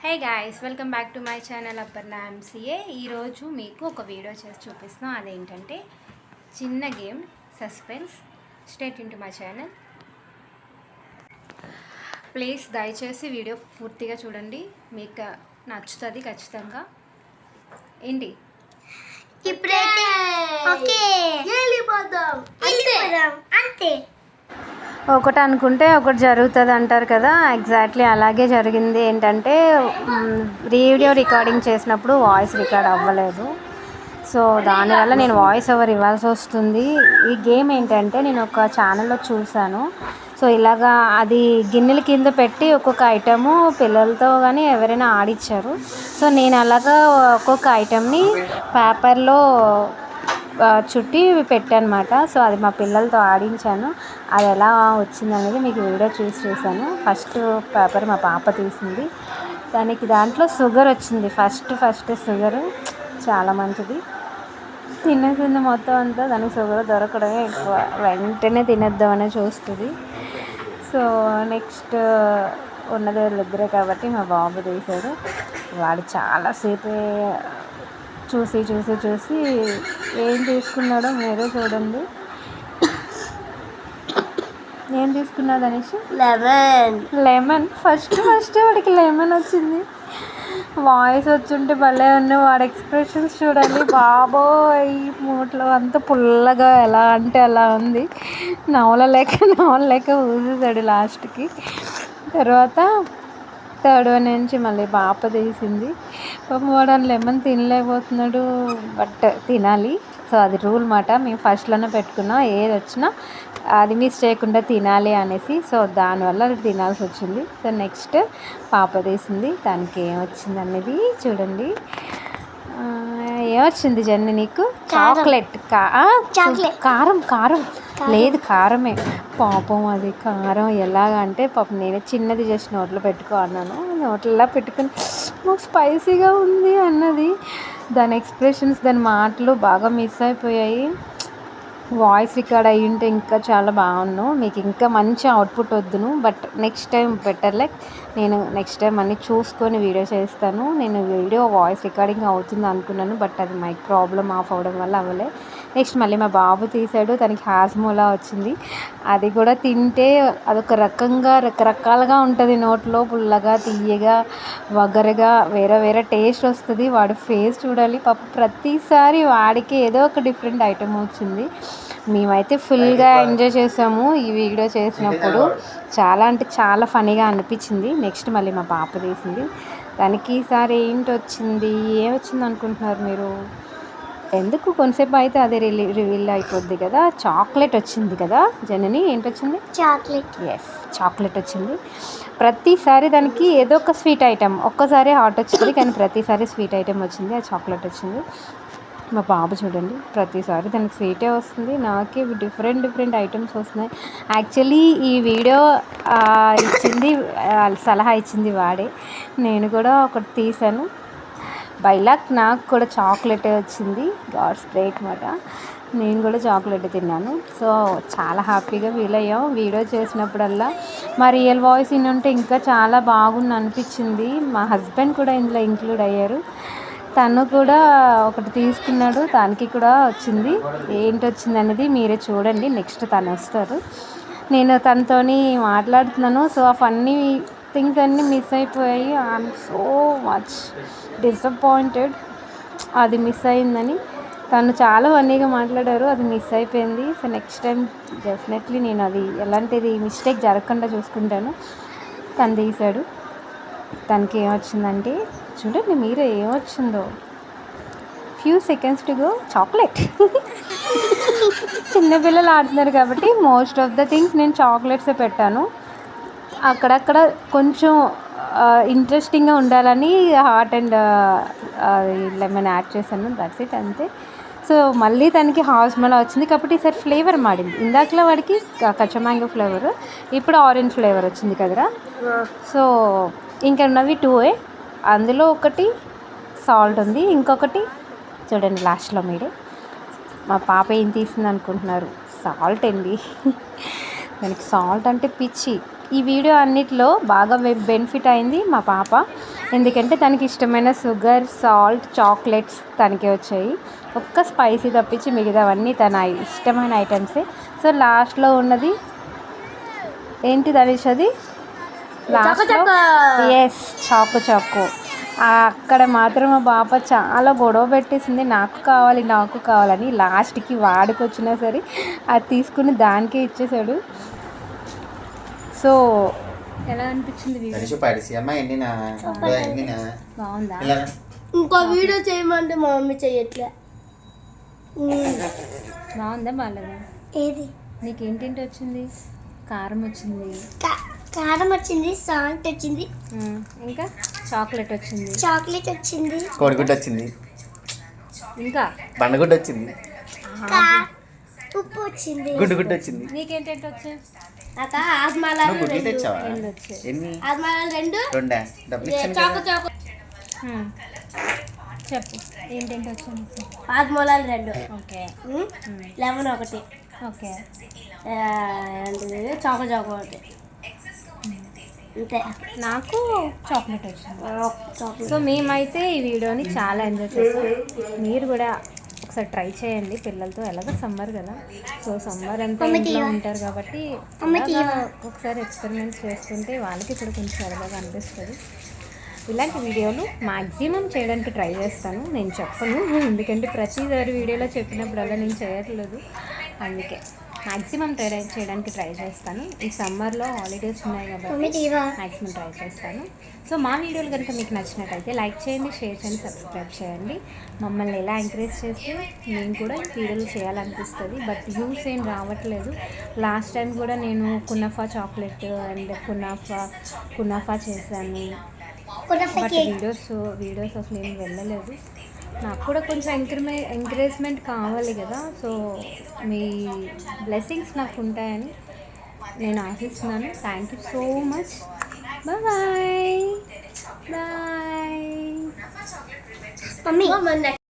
Hey guys, welcome back to my channel Aparna MCA. ఈరోజు మీకు ఒక వీడియో చేసి చూపిస్తున్నాం. అదేంటంటే చిన్న game suspense. State in to my channel. Please దయచేసి వీడియో పూర్తిగా చూడండి, మీకు నచ్చుతుంది ఖచ్చితంగా. ఏంటి ఇప్పుడైతే ఓకే వెళ్ళిపోదాం అంతే. ఒకటి అనుకుంటే ఒకటి జరుగుతుంది అంటారు కదా, ఎగ్జాక్ట్లీ అలాగే జరిగింది. ఏంటంటే వీడియో రికార్డింగ్ చేసినప్పుడు వాయిస్ రికార్డ్ అవ్వలేదు, సో దానివల్ల నేను వాయిస్ ఓవర్ ఇవ్వాల్సి వస్తుంది. ఈ గేమ్ ఏంటంటే నేను ఒక ఛానల్లో చూశాను. సో ఇలాగా అది గిన్నెల కింద పెట్టి ఒక్కొక్క ఐటము పిల్లలతో కానీ ఎవరైనా ఆడిచ్చారు. సో నేను అలాగా ఒక్కొక్క ఐటెంని పేపర్లో చుట్టి పెట్టానమాట. సో అది మా పిల్లలతో ఆడించాను. అది ఎలా వచ్చింది అనేది మీకు వీడియో చేశాను. ఫస్ట్ పేపర్ మా పాప తీసింది, దాంట్లో షుగర్ వచ్చింది. ఫస్ట్ షుగర్ చాలా మంచిది, తినేసింది మొత్తం అంతా. దానికి షుగర్ దొరకడమే ఎక్కువ, వెంటనే తినేద్దామనే చూస్తుంది. సో నెక్స్ట్ ఉన్నది వాళ్ళిద్దరే కాబట్టి మా బాబు తీశాడు. వాడు చాలాసేపు చూసి ఏం తీసుకున్నాడో మీరే చూడండి. ఏం తీసుకున్నాడు అనేసి లెమన్. ఫస్ట్ వాడికి లెమన్ వచ్చింది. వాయిస్ వచ్చుంటే భలే ఉన్నాయి. వాడి ఎక్స్ప్రెషన్స్ చూడాలి. బాబోయ్, మూట్లో అంత పుల్లగా ఎలా అంటే అలా ఉంది. నవలలేక ఊసేసాడు లాస్ట్కి. తర్వాత థర్డ్ వన్ నుంచి మళ్ళీ పాప తీసింది. పాపం వాడు లెమన్ తినలేకపోతున్నాడు, బట్ తినాలి. సో అది రూల్ మాట. మేము ఫస్ట్లోనే పెట్టుకున్నాం, ఏది వచ్చినా అది మిస్ చేయకుండా తినాలి అనేసి. సో దానివల్ల అది తినాల్సి వచ్చింది. సో నెక్స్ట్ పాప తీసింది, దానికి ఏమొచ్చింది అనేది చూడండి. ఏమొచ్చింది జన్ని నీకు? చాక్లెట్. కారం లేదు, కారమే. పాపం అది కారం ఎలాగంటే పాపం నేనే చిన్నది చేసి నోట్లో పెట్టుకో అన్నాను. నోట్లలో పెట్టుకుని మాకు స్పైసీగా ఉంది అన్నది. దాని ఎక్స్ప్రెషన్స్, దాని మాటలు బాగా మిస్ అయిపోయాయి. వాయిస్ రికార్డ్ అయ్యి ఉంటే ఇంకా చాలా బాగున్నాను, మీకు ఇంకా మంచి అవుట్పుట్ వద్దును. But next time better like నేను నెక్స్ట్ టైం అన్నీ చూసుకొని వీడియో చేస్తాను. నేను వీడియో వాయిస్ రికార్డింగ్ అవుతుంది అనుకున్నాను, బట్ అది మైక్ ప్రాబ్లం ఆఫ్ అవ్వడం వల్ల అవ్వలే. నెక్స్ట్ మళ్ళీ మా బాబు తీసాడు, తనకి హాజ్మోలా వచ్చింది. అది కూడా తింటే అదొక రకరకాలుగా ఉంటుంది నోట్లో, పుల్లగా తీయగా వగరగా వేరే టేస్ట్ వస్తుంది. వాడి ఫేస్ చూడాలి. పాప ప్రతిసారి వాడికి ఏదో ఒక డిఫరెంట్ ఐటెం వచ్చింది. మేమైతే ఫుల్గా ఎంజాయ్ చేసాము ఈ వీడియో చేసినప్పుడు. చాలా అంటే చాలా ఫనీగా అనిపించింది. నెక్స్ట్ మళ్ళీ మా పాప తీసింది, దానికి ఈసారి ఏంటి వచ్చింది, ఏమొచ్చింది అనుకుంటున్నారు మీరు? ఎందుకు కొంతసేపు అయితే అదే రివీల్ అయిపోద్ది కదా. చాక్లెట్ వచ్చింది కదా జనని. ఏంటొచ్చింది? చాక్లెట్. ఎస్, చాక్లెట్ వచ్చింది. ప్రతిసారి దానికి ఏదో ఒక స్వీట్ ఐటెం, ఒక్కసారి హాట్ వచ్చింది కానీ ప్రతిసారి స్వీట్ ఐటెం వచ్చింది, ఆ చాక్లెట్ వచ్చింది. మా బాబు చూడండి, ప్రతిసారి దానికి స్వీటే వస్తుంది, నాకే డిఫరెంట్ ఐటమ్స్ వస్తున్నాయి. యాక్చువల్లీ ఈ వీడియో ఇచ్చింది, సలహా ఇచ్చింది వాడే. నేను కూడా ఒకటి తీసాను. బైలాక్ నాకు కూడా చాక్లెట్ వచ్చింది. గాడ్స్ గ్రేట్ మాట. నేను కూడా చాక్లెట్ తిన్నాను. సో చాలా హ్యాపీగా ఫీల్ అయ్యాం వీడియో చేసినప్పుడల్లా. మా రియల్ వాయిస్ ఉంటే ఇంకా చాలా బాగుంది అనిపించింది. మా హస్బెండ్ కూడా ఇందులో ఇంక్లూడ్ అయ్యారు. తను కూడా ఒకటి తీసుకున్నాడు, దానికి కూడా వచ్చింది. ఏంటి వచ్చింది అనేది మీరే చూడండి. నెక్స్ట్ తను వస్తారు, నేను తనతోని మాట్లాడుతున్నాను. సో ఆ ఫన్నీ థింగ్స్ అన్నీ మిస్ అయిపోయాయి. ఐఎమ్ సో మచ్ డిసప్పాయింటెడ్ అది మిస్ అయిందని. తను చాలా ఫన్నీగా మాట్లాడారు, అది మిస్ అయిపోయింది. సో నెక్స్ట్ టైం డెఫినెట్లీ నేను అది ఎలాంటిది మిస్టేక్ జరగకుండా చూసుకుంటాను. తను తీశాడు, తనకి ఏమొచ్చిందంటే చూడండి మీరే ఏమొచ్చిందో. Few seconds to go. Chocolate. చిన్నపిల్లలు ఆడుతున్నారు కాబట్టి మోస్ట్ ఆఫ్ ద థింగ్స్ నేను చాక్లెట్సే పెట్టాను. అక్కడక్కడ కొంచెం ఇంట్రెస్టింగ్గా ఉండాలని హాట్ అండ్ లెమన్ యాడ్ చేశాను, దట్స్ ఇట్, అంతే. సో మళ్ళీ తనకి హాజ్మోలా వచ్చింది కాబట్టి ఈసారి ఫ్లేవర్ మాడింది. ఇందాకలో వాడికి కచ్చా మ్యాంగో ఫ్లేవర్, ఇప్పుడు ఆరెంజ్ ఫ్లేవర్ వచ్చింది కదరా. సో ఇంకా ఉన్నవి 2 అందులో ఒకటి సాల్ట్ ఉంది, ఇంకొకటి చూడండి లాస్ట్లో మీరే. మా పాప ఏం తీసింది అనుకుంటున్నారు? సాల్ట్ అండి. దానికి సాల్ట్ అంటే పిచ్చి. ఈ వీడియో అన్నిటిలో బాగా బెనిఫిట్ అయింది మా పాప. ఎందుకంటే తనకి ఇష్టమైన షుగర్, సాల్ట్, చాక్లెట్స్ తనకి వచ్చాయి. ఒక్క స్పైసీ తప్పించి మిగతావన్నీ తన ఇష్టమైన ఐటమ్సే. సో లాస్ట్లో ఉన్నది ఏంటి ధనుష్ అది? లాస్ట్లో ఎస్ చాకు. అక్కడ మాత్రం మా పాప చాలా గొడవ పెట్టేసింది, నాకు కావాలని. లాస్ట్కి వాడికి వచ్చినా సరే అది తీసుకుని దానికే ఇచ్చేసాడు. సో ఎలా అనిపించింది బాగుందా? ఇంకో వీడియో చేయమంటే మా మమ్మీ చెయ్యట్లే. బాగుందా బాగాలేదా? ఏది? నీకేంటేంటి వచ్చింది? కారం వచ్చింది, కారం వచ్చింది, సాల్ట్ వచ్చింది, ఇంకా చాక్లెట్ వచ్చింది, కోడిగుడ్డు వచ్చింది, ఇంకా బండగుడ్డు వచ్చింది, ఉప్పు వచ్చింది, గుడ్డు వచ్చింది. నీకేంటేంటి వచ్చాయి? నువ్వు గుడ్లు తెచ్చావా? ఎన్ని? రెండా? డబ్బులు ఇచ్చాను కదా. చెప్పు ఏంటేంటి వచ్చింది? ఆత్మూలాలు 2, ఓకే లెమన్ 1, ఓకే చాకు 1. అంతే. నాకు చాక్లెట్ వచ్చింది. సో మేమైతే ఈ వీడియోని చాలా ఎంజాయ్ చేస్తాం. మీరు కూడా ఒకసారి ట్రై చేయండి పిల్లలతో. ఎలాగో సమ్మర్ కదా, సో సమ్మర్ అంతా ఇంట్లో ఉంటారు కాబట్టి ఒకసారి ఎక్స్పెరిమెంట్స్ చేస్తుంటే వాళ్ళకి ఇప్పుడు కొంచెం సరదాగా అనిపిస్తుంది. ఇలాంటి వీడియోలు మ్యాక్సిమం చేయడానికి ట్రై చేస్తాను. నేను చెప్పను, ఎందుకంటే ప్రతిసారి వీడియోలో చెప్పినప్పుడల్లా నేను చేయట్లేదు. అందుకే మ్యాక్సిమం చేయడానికి ట్రై చేస్తాను. ఈ సమ్మర్లో హాలిడేస్ ఉన్నాయి కాబట్టి మ్యాక్సిమం ట్రై చేస్తాను. సో మా వీడియోలు కనుక మీకు నచ్చినట్టయితే లైక్ చేయండి, షేర్ చేయండి, సబ్స్క్రైబ్ చేయండి. మమ్మల్ని ఎలా ఎంకరేజ్ చేస్తే నేను కూడా వీడియోలు చేయాలనిపిస్తుంది. బట్ వ్యూస్ ఏం రావట్లేదు. లాస్ట్ టైం కూడా నేను కునాఫా చాక్లెట్ అండ్ కునాఫా చేశాను. బట్ వీడియోస్ అసలు ఏం వెళ్ళలేదు. నాకు కూడా కొంచెం ఎంకరేజ్మెంట్ కావాలి కదా. సో మీ బ్లెస్సింగ్స్ నాకు ఉంటాయని నేను ఆశిస్తున్నాను. Thank you so much. Bye. Mummy